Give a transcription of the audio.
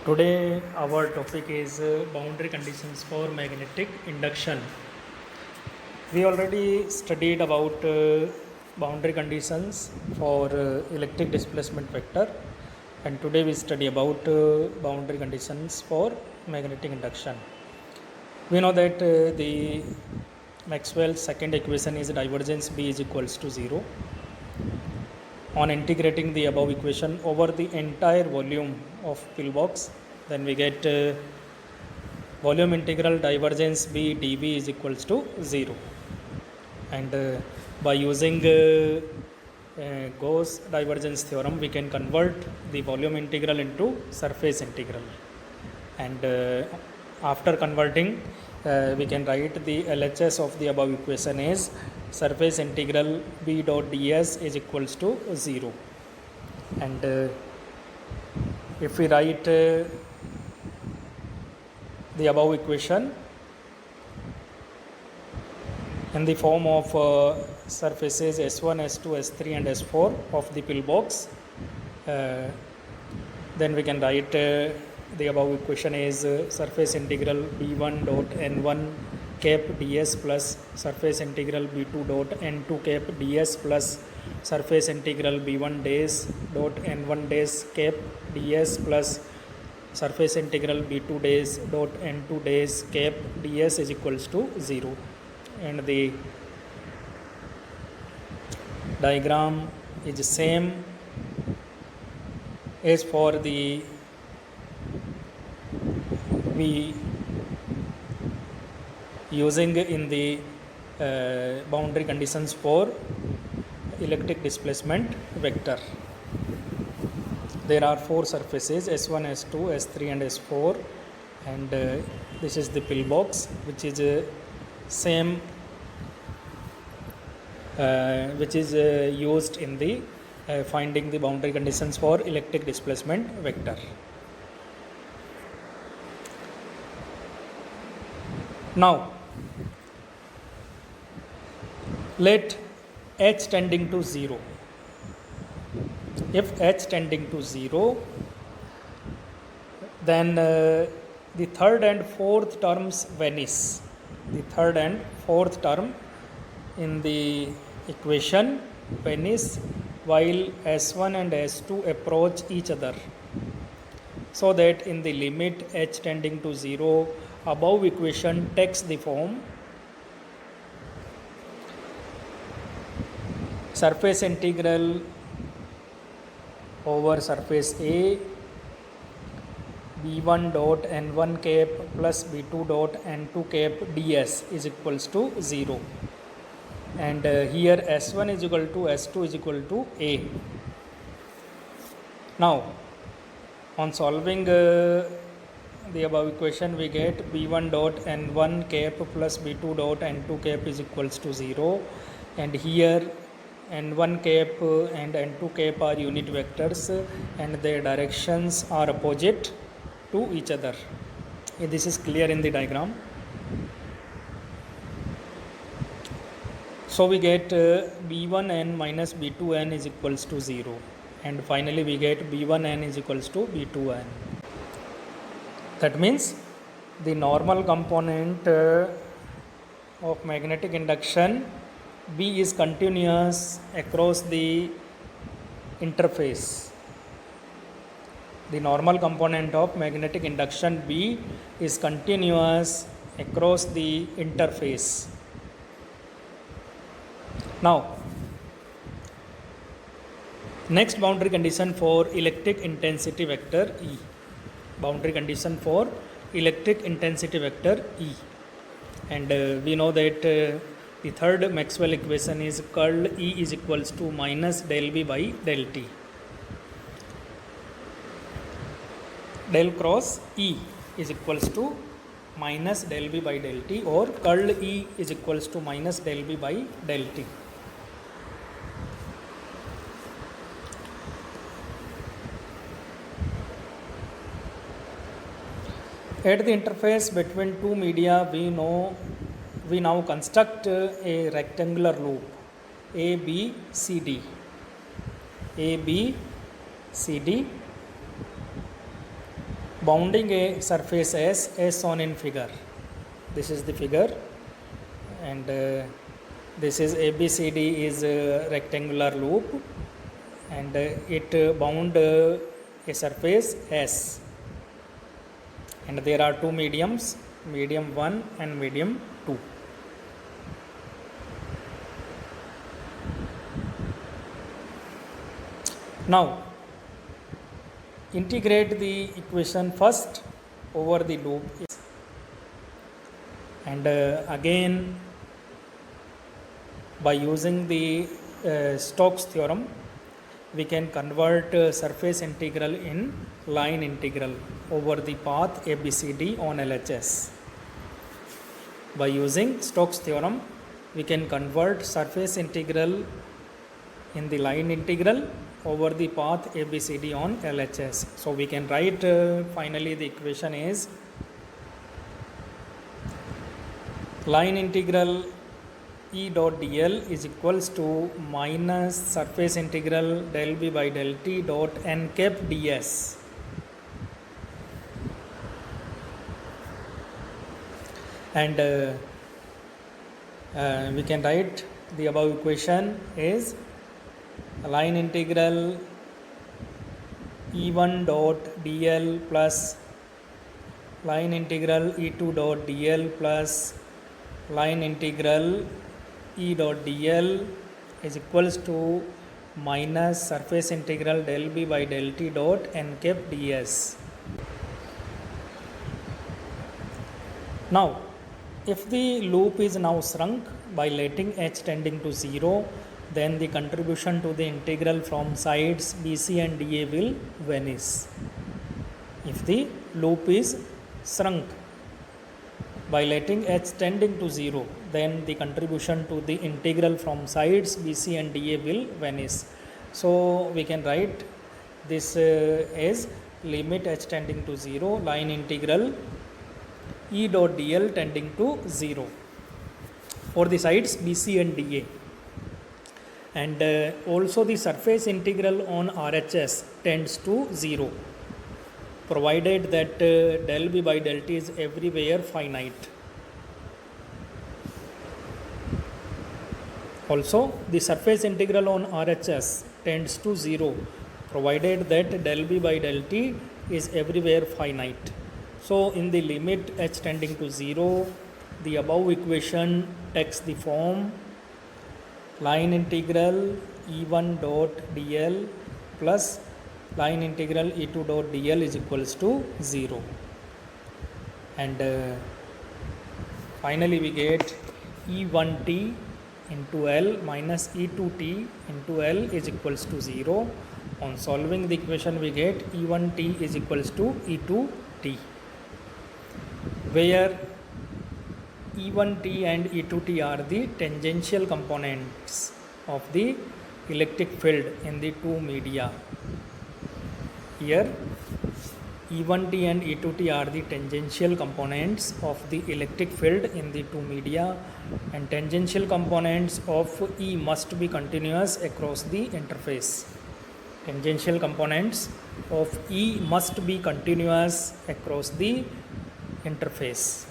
Today our topic is boundary conditions for magnetic induction. We already studied about boundary conditions for electric displacement vector, and today we study about boundary conditions for magnetic induction. We know that the Maxwell's second equation is divergence B is equals to 0. On integrating the above equation over the entire volume of pillbox, then we get volume integral divergence B dV is equals to 0. And by using Gauss divergence theorem, we can convert the volume integral into surface integral. And after converting, we can write the LHS of the above equation is surface integral B dot ds is equals to 0. And if we write the above equation in the form of surfaces S1, S2, S3 and S4 of the pillbox, then we can write the above equation is surface integral B1 dot N1 cap ds plus surface integral B2 dot N2 cap ds plus surface integral B1 dash dot N1 dash cap ds plus surface integral B2 dash dot N2 dash cap ds is equals to 0. And the diagram is same as for the we using in the boundary conditions for electric displacement vector. There are four surfaces S1, S2, S3 and S4, and this is the pillbox, which is same which is used in the finding the boundary conditions for electric displacement vector. Now let h tending to 0. If h tending to 0, then the third and fourth terms vanish. The third and fourth term in the equation vanish while S1 and S2 approach each other, so that in the limit h tending to 0, above equation takes the form surface integral over surface A B1 dot N1 cap plus B2 dot N2 cap ds is equals to 0. And here S1 is equal to S2 is equal to A. Now on solving the above equation, we get B1 dot N1 cap plus B2 dot N2 cap is equals to 0. And here N1 cap and N2 cap are unit vectors and their directions are opposite to each other. This is clear in the diagram. So we get B1n minus B2n is equals to 0, and finally we get B1n is equals to B2n. That means the normal component of magnetic induction B is continuous across the interface. The normal component of magnetic induction B is continuous across the interface. Now, next boundary condition for electric intensity vector E. Boundary condition for electric intensity vector E. And we know that the third Maxwell equation is curl E is equals to minus del V by del T. Del cross E is equals to minus del V by del T, or curl E is equals to minus del V by del T. At the interface between two media, we now construct a rectangular loop ABCD. bounding a surface S as shown in figure. This is the figure, and this is ABCD is a rectangular loop, and it bound a surface S, and there are two mediums, medium 1 and medium 2. Now integrate the equation first over the loop, and again by using the Stokes theorem we can convert surface integral in line integral over the path ABCD on LHS. By using Stokes theorem we can convert surface integral in the line integral over the path ABCD on LHS. So we can write finally the equation is line integral E dot dl is equals to minus surface integral del b by del t dot n cap ds. And we can write the above equation is line integral E1 dot dl plus line integral E2 dot dl plus line integral E dot dl is equals to minus surface integral del b by del t dot n cap ds. Now if the loop is now shrunk by letting h tending to 0, then the contribution to the integral from sides BC and DA will vanish. If the loop is shrunk by letting h tending to 0, then the contribution to the integral from sides BC and DA will vanish. So we can write this as limit h tending to 0 line integral E dot dl tending to 0 for the sides BC and DA. And also the surface integral on RHS tends to 0 provided that del b by del t is everywhere finite. Also the surface integral on RHS tends to 0 provided that del b by del t is everywhere finite. So in the limit h tending to 0, the above equation takes the form line integral E1 dot dl plus line integral E2 dot dl is equals to 0, and finally we get E1t into L minus E2t into L is equals to 0. On solving the equation we get E1t is equals to E2t, where E1t and E2t are the tangential components of the electric field in the two media. Here E1t and E2t are the tangential components of the electric field in the two media, and tangential components of E must be continuous across the interface. Tangential components of E must be continuous across the interface.